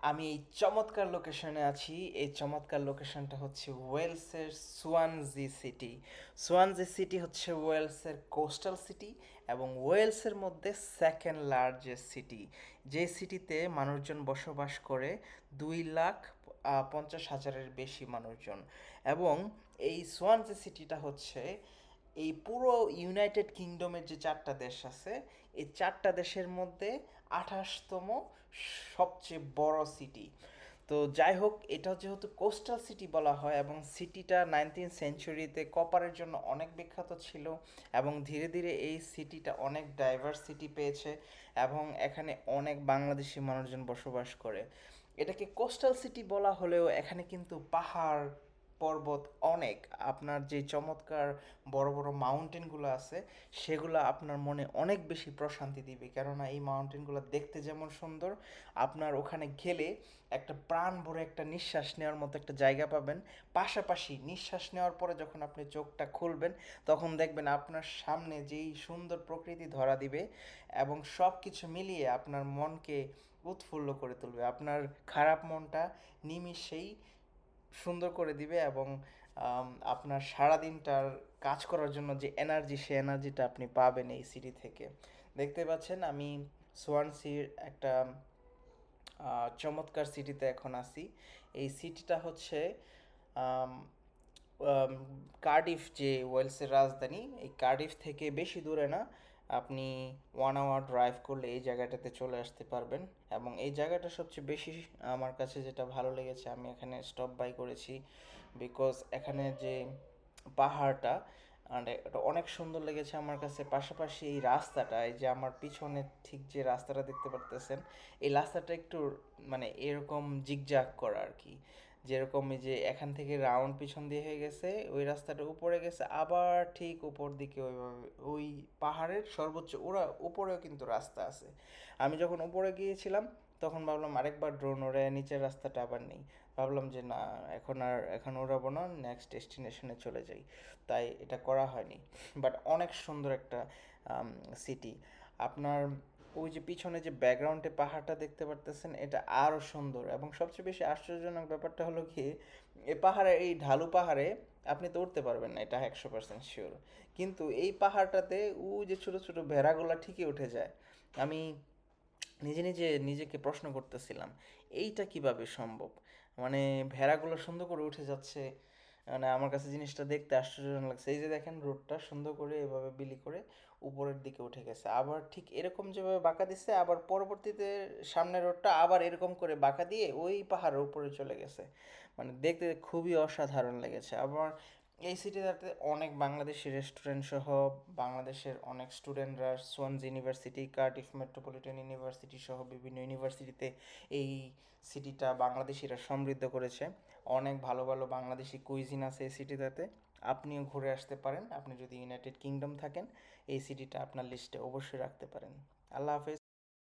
আমি এই চমৎকার লোকেশনে আছি। এই চমৎকার লোকেশনটা হচ্ছে ওয়েলসের সোয়ানজি সিটি। সোয়ানজি সিটি হচ্ছে ওয়েলসের কোস্টাল সিটি এবং ওয়েলসের মধ্যে সেকেন্ড লার্জেস্ট সিটি। যে সিটিতে মানুষজন বসবাস করে 2,50,000-এর বেশি মানুষজন। এবং এই সোয়ানজি সিটিটা হচ্ছে এই পুরো ইউনাইটেড কিংডমের যে চারটা দেশ আছে, এই চারটা দেশের মধ্যে 28তম সবচেয়ে বড় সিটি। তো যাই হোক, এটা যেহেতু কোস্টাল সিটি বলা হয় এবং সিটিটা 19th সেঞ্চুরিতে কপারের জন্য অনেক বিখ্যাত ছিল এবং ধীরে ধীরে এই সিটিটা অনেক ডাইভার্সিটি পেয়েছে এবং এখানে অনেক বাংলাদেশি মানুষজন বসবাস করে। এটাকে কোস্টাল সিটি বলা হলেও এখানে কিন্তু পাহাড় পর্বত অনেক। আপনার যে চমৎকার বড় বড় মাউন্টেনগুলো আছে সেগুলো আপনার মনে অনেক বেশি প্রশান্তি দিবে, কেননা এই মাউন্টেনগুলো দেখতে যেমন সুন্দর, আপনার ওখানে গেলে একটা প্রাণ ভরে একটা নিঃশ্বাস নেওয়ার মতো একটা জায়গা পাবেন। পাশাপাশি নিঃশ্বাস নেওয়ার পরে যখন আপনি চোখটা খুলবেন তখন দেখবেন আপনার সামনে যেই সুন্দর প্রকৃতি ধরা দিবে এবং সব কিছু মিলিয়ে আপনার মনকে উৎফুল্ল করে তুলবে। আপনার খারাপ মনটা নিমিষেই সুন্দর করে দিবে এবং আপনার সারাদিনটার কাজ করার জন্য যে এনার্জি, সে এনার্জিটা আপনি পাবেন এই সিটি থেকে। দেখতে পাচ্ছেন আমি সোয়ানসির একটা চমৎকার সিটিতে এখন আছি। এই সিটিটা হচ্ছে আম, আম, কার্ডিফ, যে ওয়েলসের রাজধানী, এই কার্ডিফ থেকে বেশি দূরে না। আপনি 1 আওয়ার ড্রাইভ করলে এই জায়গাটাতে চলে আসতে পারবেন। এবং এই জায়গাটা সবচেয়ে বেশি আমার কাছে যেটা ভালো লেগেছে, আমি এখানে স্টপ বাই করেছি বিকজ এখানে যে পাহাড়টা, আর এটা অনেক সুন্দর লেগেছে আমার কাছে। পাশাপাশি এই রাস্তাটা, এই যে আমার পিছনে ঠিক যে রাস্তাটা দেখতে পারতেছেন, এই রাস্তাটা একটু মানে এরকম জিগজাগ করা আর কি। যেরকম এই যে এখান থেকে রাউন্ড পিছন দিয়ে হয়ে গেছে, ওই রাস্তাটা উপরে গেছে আবার ঠিক উপর দিকে ওইভাবে ওই পাহাড়ের সর্বোচ্চ ওরা উপরেও কিন্তু রাস্তা আছে। আমি যখন উপরে গিয়েছিলাম তখন ভাবলাম আরেকবার ড্রোন ওড়ে নিচের রাস্তাটা আবার নেই। ভাবলাম যে না, এখন ওড়াবো না, নেক্সট ডেস্টিনেশনে চলে যাই। তাই এটা করা হয়নি। বাট অনেক সুন্দর একটা সিটি। আপনার ওই যে পিছনে যে ব্যাকগ্রাউন্ডে পাহাড়টা দেখতে পারতেছেন, এটা আরও সুন্দর। এবং সবচেয়ে বেশি আশ্চর্যজনক ব্যাপারটা হলো কি, এই পাহাড়ে, এই ঢালু পাহাড়ে আপনি তো উঠতে পারবেন না, এটা 100% শিওর। কিন্তু এই পাহাড়টাতে ওই যে ছোটো ছোটো ভেড়াগুলো ঠিকই উঠে যায়। আমি নিজে নিজে নিজেকে প্রশ্ন করতেছিলাম এইটা কিভাবে সম্ভব। মানে ভেড়াগুলো সুন্দর করে উঠে যাচ্ছে, মানে আমার কাছে জিনিসটা দেখতে আশ্চর্যজনক লাগছে। এই যে দেখেন রোডটা সুন্দর করে এভাবে বিলি করে উপরের দিকে উঠে গেছে, আবার ঠিক এরকম যেভাবে বাঁকা দিচ্ছে, আবার পরবর্তীতে সামনের রোডটা আবার এরকম করে বাঁকা দিয়ে ওই পাহাড়ের উপরে চলে গেছে। মানে দেখতে খুবই অসাধারণ লেগেছে। আবার এই সিটিটাতে অনেক বাংলাদেশি রেস্টুরেন্ট সহ বাংলাদেশের অনেক স্টুডেন্টরা সোয়ানজ ইউনিভার্সিটি, কার্ডিফ মেট্রোপলিটন ইউনিভার্সিটি সহ বিভিন্ন ইউনিভার্সিটিতে এই সিটিটা বাংলাদেশিরা সমৃদ্ধ করেছে। অনেক ভালো ভালো বাংলাদেশি কুইজিন আছে এই সিটিটাতে। আপনিও ঘুরে আসতে পারেন। আপনি যদি ইউনাইটেড কিংডম থাকেন, এই সিটিটা আপনার লিস্টে অবশ্যই রাখতে পারেন। আল্লাহ হাফেজ।